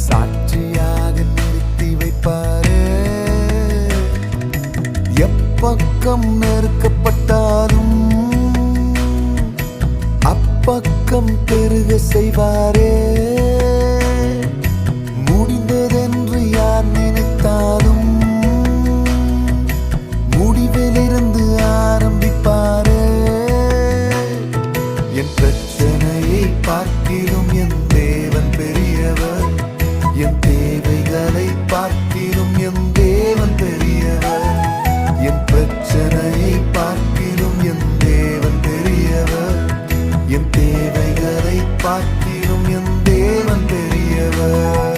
சாட்சியாக நிறுத்தி வைப்பாரே. எப்பக்கம் நெருக்கப்பட்டாலும் அப்பக்கம் பெருக செய்வாரே. முடிந்ததென்று யார் நினைத்தாலும் முடிவிலிருந்து ஆரம்பிப்பாரே. என் பிரச்சனையை பார்க்கிலும் என் தேவன் பெரியவர். என்